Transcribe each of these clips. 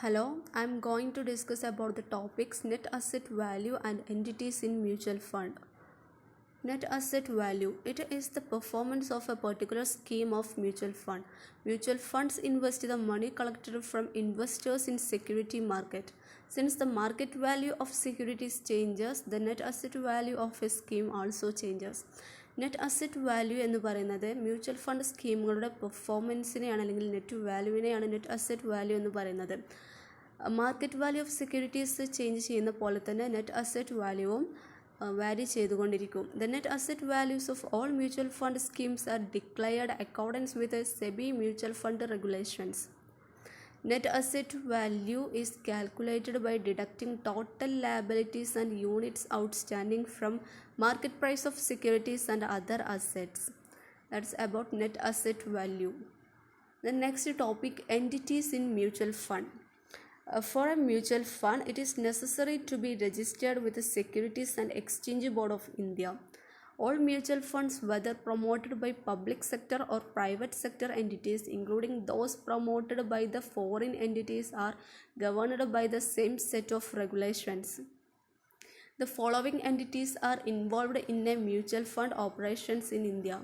Hello, I'm going to discuss about the topics net asset value and entities in mutual fund. Net asset value. It is the performance of a particular scheme of mutual fund. Mutual funds invest the money collected from investors in security market. Since the market value of securities changes, the net asset value of a scheme also changes. Net asset value എന്ന് പറയുന്നത് mutual fund സ്കീമുകളുടെ പെർഫോമൻസിനെയാണ് അല്ലെങ്കിൽ net വാല്യൂവിനെയാണ് net asset value എന്ന് പറയുന്നത്. Market value of securities change ചെയ്യുന്ന പോലെ തന്നെ നെറ്റ് അസറ്റ് വാല്യൂവും വാരി ചെയ്തുകൊണ്ടിരിക്കും. The net asset values of all mutual fund schemes are declared accordance with SEBI mutual fund regulations. Net asset value is calculated by deducting total liabilities and units outstanding from market price of securities and other assets. That's about net asset value. The next topic, entities in mutual fund. For a mutual fund, it is necessary to be registered with the Securities and Exchange Board of India. All mutual funds, whether promoted by public sector or private sector entities, including those promoted by the foreign entities, are governed by the same set of regulations. The following entities are involved in a mutual fund operations in India.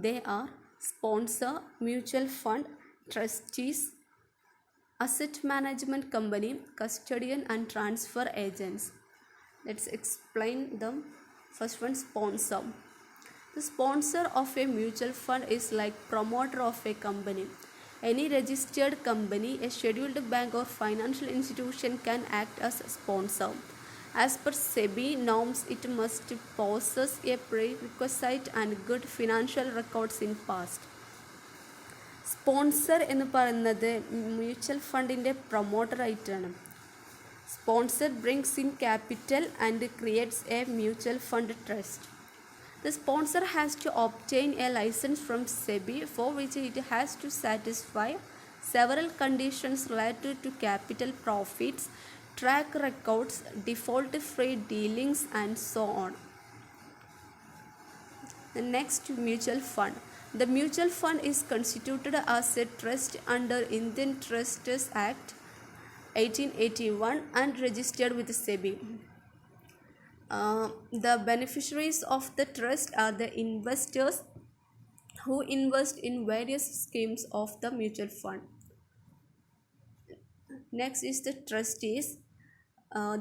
They are sponsor, mutual fund, trustees, asset management company, custodian and transfer agents. Let's explain them. First one, sponsor. The sponsor of a mutual fund is like promoter of a company. Any registered company, a scheduled bank or financial institution can act as a sponsor. As per SEBI norms, it must possess a prerequisite and good financial records in past. Sponsor എന്ന് പറയുന്നത് mutual ഫണ്ടിൻ്റെ promoter ആയിട്ടാണ്. Sponsor brings in capital and creates a mutual fund trust. The sponsor has to obtain a license from SEBI, for which it has to satisfy several conditions related to capital profits, track records, default-free dealings, and so on. The next, mutual fund. The mutual fund is constituted as a trust under Indian Trusts Act 1881 and registered with SEBI. The beneficiaries of the trust are the investors who invest in various schemes of the mutual fund. Next is the trustees.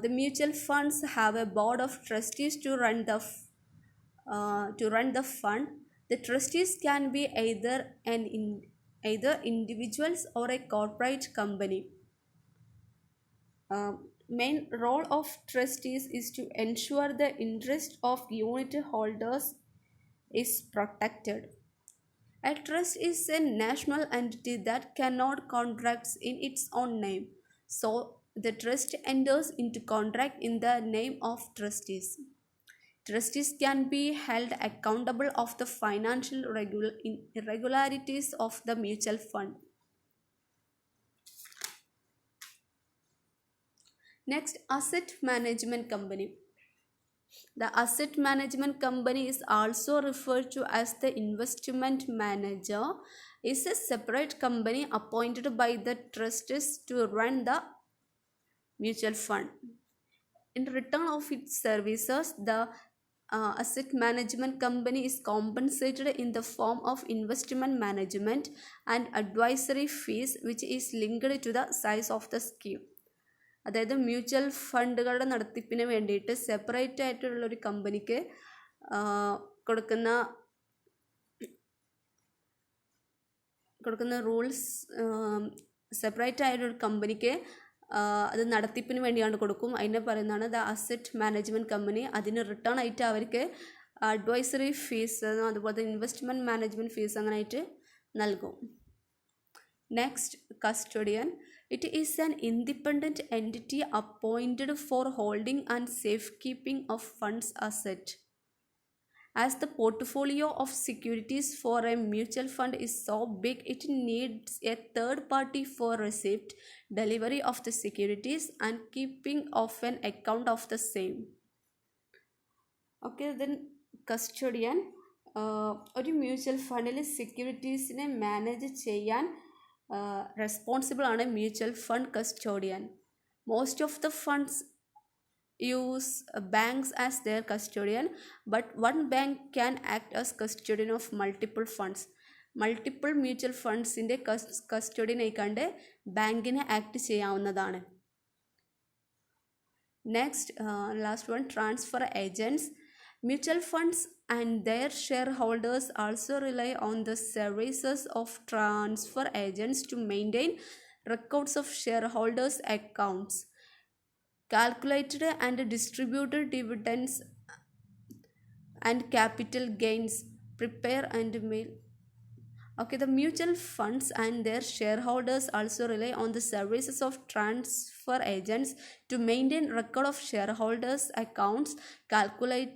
The mutual funds have a board of trustees to run the fund. The trustees can be either individuals or a corporate company. Main role of trustees is to ensure the interest of unit holders is protected. A trust is a national entity that cannot contract in its own name, so the trust enters into contract in the name of trustees. Trustees can be held accountable of the financial irregularities of the mutual fund. Next, asset management company. The asset management company is also referred to as the investment manager. Is a separate company appointed by the trustees to run the mutual fund. In return of its services, the asset management company is compensated in the form of investment management and advisory fees, which is linked to the size of the scheme. അതായത് mutual ഫണ്ടുകളുടെ നടത്തിപ്പിന് വേണ്ടിയിട്ട് separate ആയിട്ടുള്ളൊരു കമ്പനിക്ക് കൊടുക്കുന്ന rules separate ആയിട്ടൊരു കമ്പനിക്ക് അത് നടത്തിപ്പിന് വേണ്ടിയാണ് കൊടുക്കും. അതിനെ പറയുന്നതാണ് ദ അസറ്റ് മാനേജ്മെൻറ്റ് കമ്പനി. അതിന് റിട്ടേൺ ആയിട്ട് അവർക്ക് അഡ്വൈസറി ഫീസ് അതുപോലെ ഇൻവെസ്റ്റ്മെൻറ്റ് മാനേജ്മെൻറ്റ് ഫീസ് അങ്ങനെയായിട്ട് നൽകും. Next, custodian. It is an independent entity appointed for holding and safekeeping of funds asset. As the portfolio of securities for a mutual fund is so big, it needs a third party for receipt, delivery of the securities, and keeping of an account of the same. Okay, then custodian. ഒരു mutual ഫണ്ടിൽ സെക്യൂരിറ്റീസിനെ manage ചെയ്യാൻ responsible ആണ് mutual fund custodian. Most of the funds use banks as their custodian, but one bank can act as custodian of multiple funds. Multiple mutual ഫണ്ട്സിൻ്റെ custodian ആയിക്കാണ്ട് ബാങ്കിനെ act ചെയ്യാവുന്നതാണ്. Next last one, transfer agents. Mutual funds and their shareholders also rely on the services of transfer agents to maintain records of shareholders' accounts, calculated and distributed dividends and capital gains, prepare and mail. Okay, the mutual funds and their shareholders also rely on the services of transfer agents to maintain record of shareholders' accounts, calculated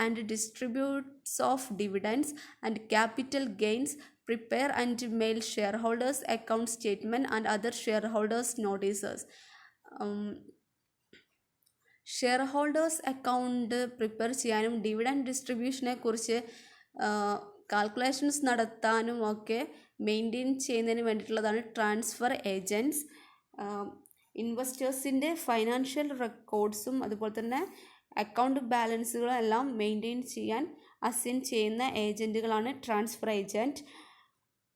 and distributes of dividends and capital gains, prepare and mail shareholders account statement and other shareholders notices. Share holders account prepare ചെയ്യാനും dividend ഡിസ്ട്രിബ്യൂഷനെ കുറിച്ച് calculations നടത്താനും ഒക്കെ maintain ചെയ്യുന്നതിന് വേണ്ടിയിട്ടുള്ളതാണ് transfer agents. ഇൻവെസ്റ്റേഴ്സിൻ്റെ financial റെക്കോർഡ്സും അതുപോലെ തന്നെ account ബാലൻസുകളും എല്ലാം maintain ചെയ്യാൻ അസൈൻ ചെയ്യുന്ന ഏജൻറ്റുകളാണ് ട്രാൻസ്ഫർ ഏജൻറ്റ്.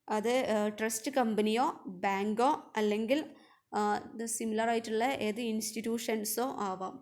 അത് ട്രസ്റ്റ് കമ്പനിയോ ബാങ്കോ അല്ലെങ്കിൽ സിമിലർ ആയിട്ടുള്ള ഏത് ഇൻസ്റ്റിറ്റ്യൂഷൻസോ ആവാം.